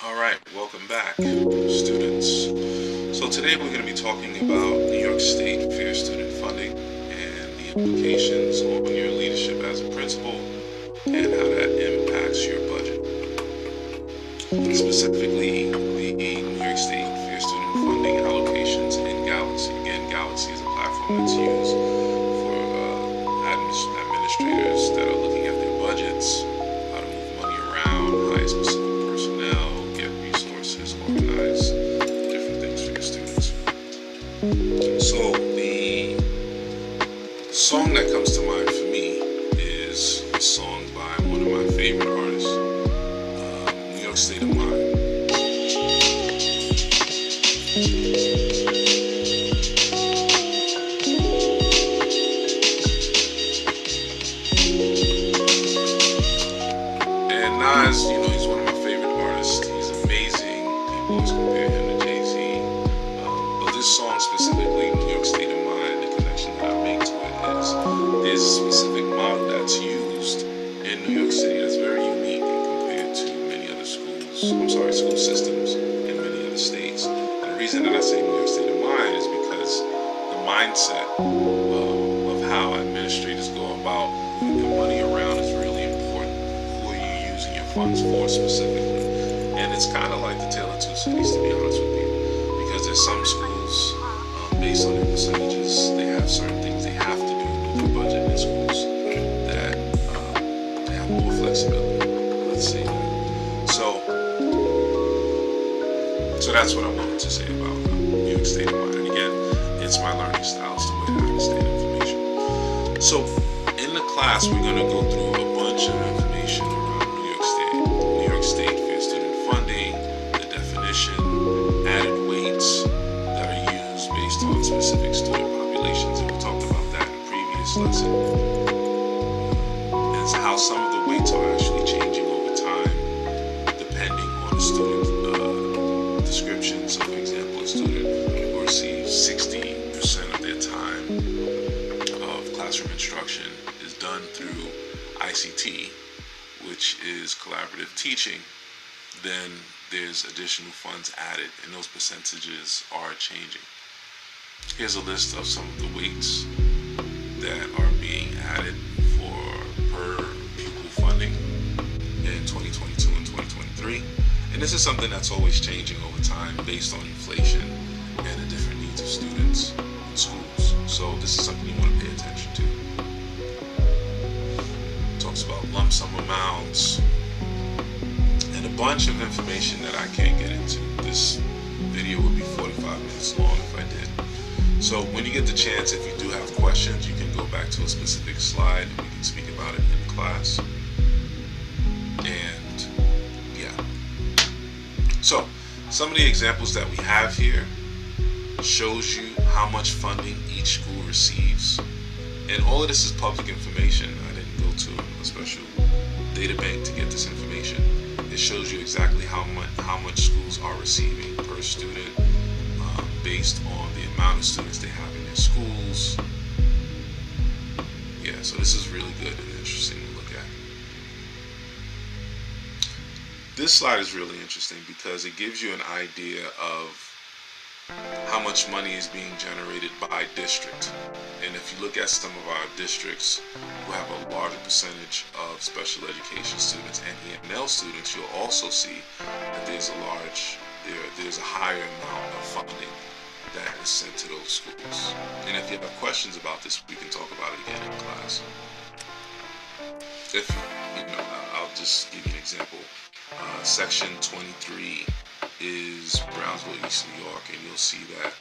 All right, welcome back, students. So today we're going to be talking about New York State Fair Student Funding and the implications on your leadership as a principal and how that impacts your budget. Specifically, the New York State Fair Student Funding allocations in Galaxy. Again, Galaxy is a platform that's used for administrators that are looking at their budgets, how to move money around, hire specific personnel, get resources, organize different things for your students. So the song that comes to mind for me is a song by one of my favorite artists, New York State of Mind. And Nas, he's one of my favorite artists. He's amazing. People always compare him to Jay-Z. But this song specifically, New York State of Mind, the connection that I make to it is there's a specific model that's used in New York City that's very unique and compared to many other school systems in many other states. And the reason that I say New York State of Mind is because the mindset of how administrators go about moving their money around is really important. Who are you using your funds for specifically? And it's kind of like the tale of two cities, to be honest with you, because there's some schools, based on their percentages, they have certain things they have to do with their budget in schools that they have more flexibility. Let's say that. So that's what I wanted to say about New York State of Mind. And again, it's my learning style, it's the way that I understand information. So in the class, we're going to go through a bunch of information around New York State Fair Student Funding, the definition, added weights that are used based on specific student populations, and we talked about that in the previous lesson. And it's how some of the weights are actually changing over time, depending on the student description. So, for example, a student who receives 60% of their time of classroom instruction is done through ICT, which is collaborative teaching, then there's additional funds added and those percentages are changing. Here's a list of some of the weights that are being added for per pupil funding in 2022 and 2023. And this is something that's always changing over time based on inflation and the different needs of students in schools. So this is something you want to pay attention to. It talks about lump sum amounts and a bunch of information that I can't get into. This video would be 45 minutes long if I did. So when you get the chance, if you do have questions, you can go back to a specific slide and we can speak about it in class. And yeah. So some of the examples that we have here shows you how much funding each school receives. And all of this is public information. I didn't go to a special data bank to get this information. It shows you exactly how much schools are receiving per student based on the amount of students they have in their schools. Yeah, so this is really good and interesting to look at. This slide is really interesting because it gives you an idea of how much money is being generated by district. And if you look at some of our districts who have a larger percentage of special education students and EML students, you'll also see that there's a higher amount of funding that is sent to those schools. And if you have questions about this, we can talk about it again in class. If I'll just give you an example. Section 23 is Brownsville, East New York, and you'll see that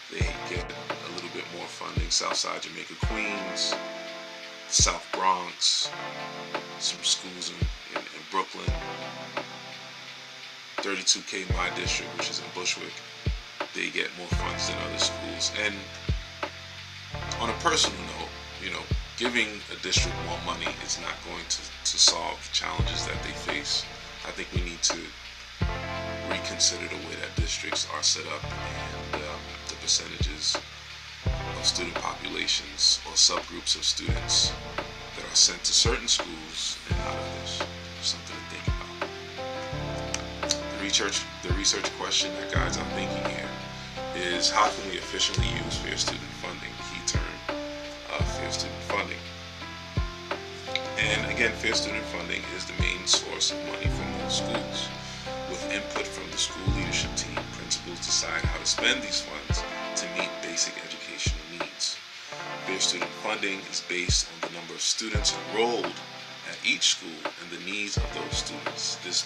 they get a little bit more funding. Southside Jamaica, Queens, South Bronx, some schools in Brooklyn, 32K my district, which is in Bushwick, they get more funds than other schools. And on a personal note, giving a district more money is not going to solve challenges that they face. I think we need to reconsider the way that districts are set up and the percentages of student populations or subgroups of students that are sent to certain schools and not others. Something to think about. The research question that guides our thinking here is, how can we efficiently use fair student funding? Key term, fair student funding. And again, fair student funding is the main source of money for most schools. With input from the school leadership team, principals decide how to spend these funds to meet basic educational needs. Fair student funding is based on the number of students enrolled at each school and the needs of those students. This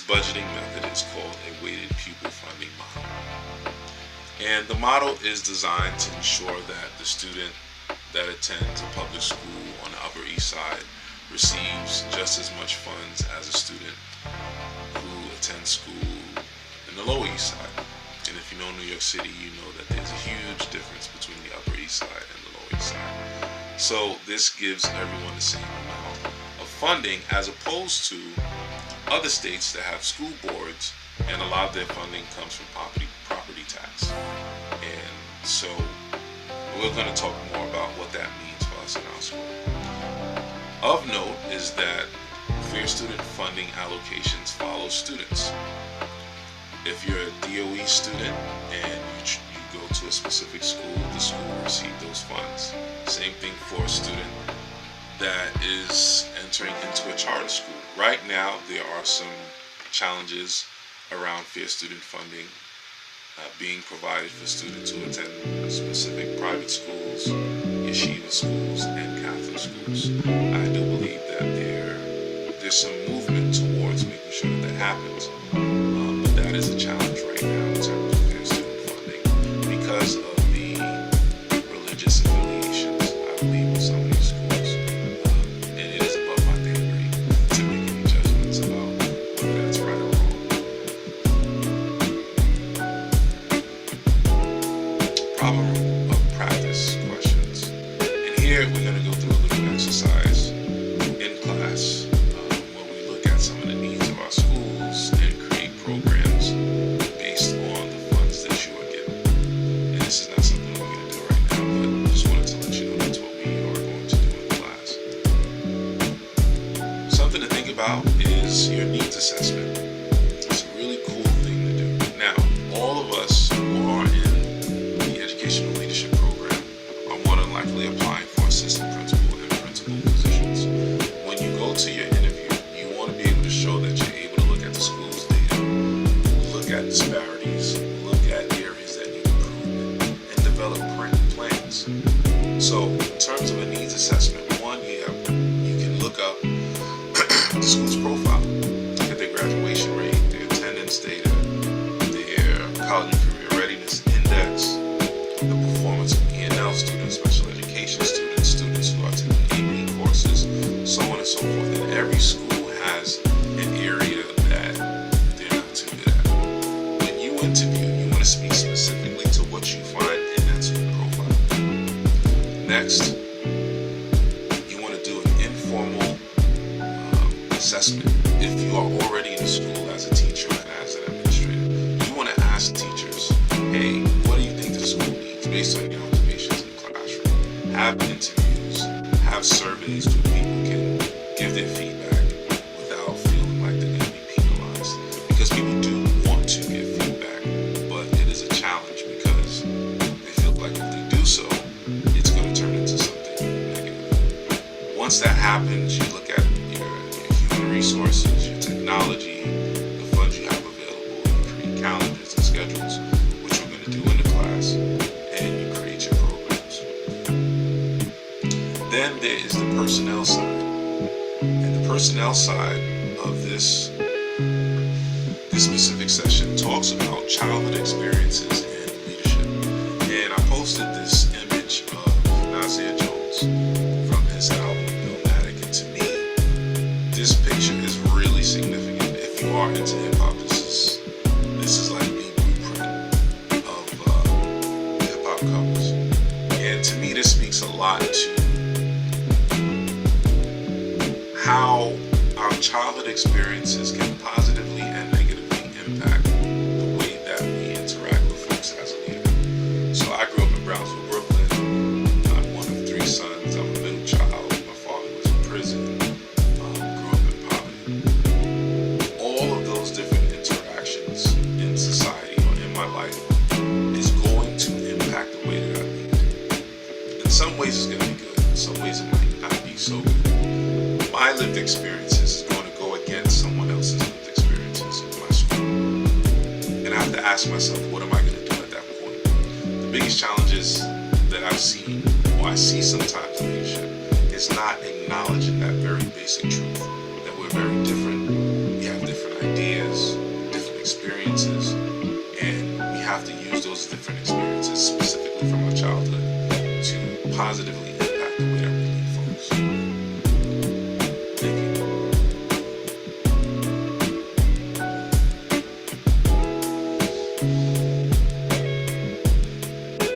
budgeting method is called a weighted pupil funding model. And the model is designed to ensure that the student that attends a public school on the Upper East Side receives just as much funds as a student who attends school in the Lower East Side. And if you know New York City, you know that there's a huge difference between the Upper East Side and the Lower East Side. So this gives everyone the same amount of funding, as opposed to other states that have school boards and a lot of their funding comes from property tax. And so we're going to talk more about what that means for us in our school. Of note is that fair student funding allocations follow students. If you're a DOE student and you go to a specific school, the school will receive those funds. Same thing for a student that is entering into a charter school. Right now, there are some challenges around fair student funding being provided for students who attend specific private schools, yeshiva schools, and Catholic schools. I do believe that there's some movement towards making sure that happens, but that is a challenge right now in terms of fair student funding because of the religious affiliations, I believe, of some of these schools. And it is above my pay grade to make any judgments about whether that's right or wrong. Problem of practice questions. And here we're going to go through a little exercise in class where we look at some of the needs of our schools and create programs based on the funds that you are given. And this is not something we're going to do right now, but just wanted to let you know that's what we are going to do in class. Something to think about is your needs assessment. It's a really cool thing to do. Now, all of us who are in the educational leadership program are more than likely applying for assistant principal and principal positions. When you go to your interview, you want to be able to show that you're able to look at the school's data, look at disparities, look at areas that need improvement, and develop plans. So, in terms of a needs assessment, one, you can look up the school's profile, look at their graduation rate, their attendance data, their college and career readiness index, the performance of E&L students, special education students, students who are taking AP courses, so on and so forth. And every school has an area that they're not too good at. When you interview, you want to speak specifically to what you find in that school profile. Next, you want to do an informal assessment. If you are already in the school as a teacher and as an administrator, you want to ask teachers, hey, what do you think the school needs based on your observations in the classroom? Have interviews, have surveys where people can give their feedback without feeling like they're going to be penalized. Because people do want to give feedback, but it is a challenge because they feel like if they do so, it's going to turn into something negative. Once that happens, you look at your human resources, your technology, the funds you have available, you create calendars and schedules, which we're going to do in the class, and you create your programs. Then there is the personnel side. And the personnel side of this specific session talks about childhood experiences and leadership. And I posted this image of Nasir Jones from his album Illmatic, and to me, this picture is really significant. If you are into hip hop, this is like the blueprint of hip hop covers. And to me, this speaks a lot to how our childhood experiences can positively and negatively impact the way that we interact with folks as a leader. So I grew up in Brownsville, Brooklyn. I'm one of 3 sons. I'm a middle child. My father was in prison. Grew up in poverty. All of those different my lived experiences is going to go against someone else's lived experiences in my school. And I have to ask myself, what am I going to do at that point? The biggest challenges that I've seen, or I see sometimes in leadership, is not acknowledging that very basic truth, that we're very different, we have different ideas, different experiences, and we have to use those different experiences, specifically from our childhood, to positively impact the way that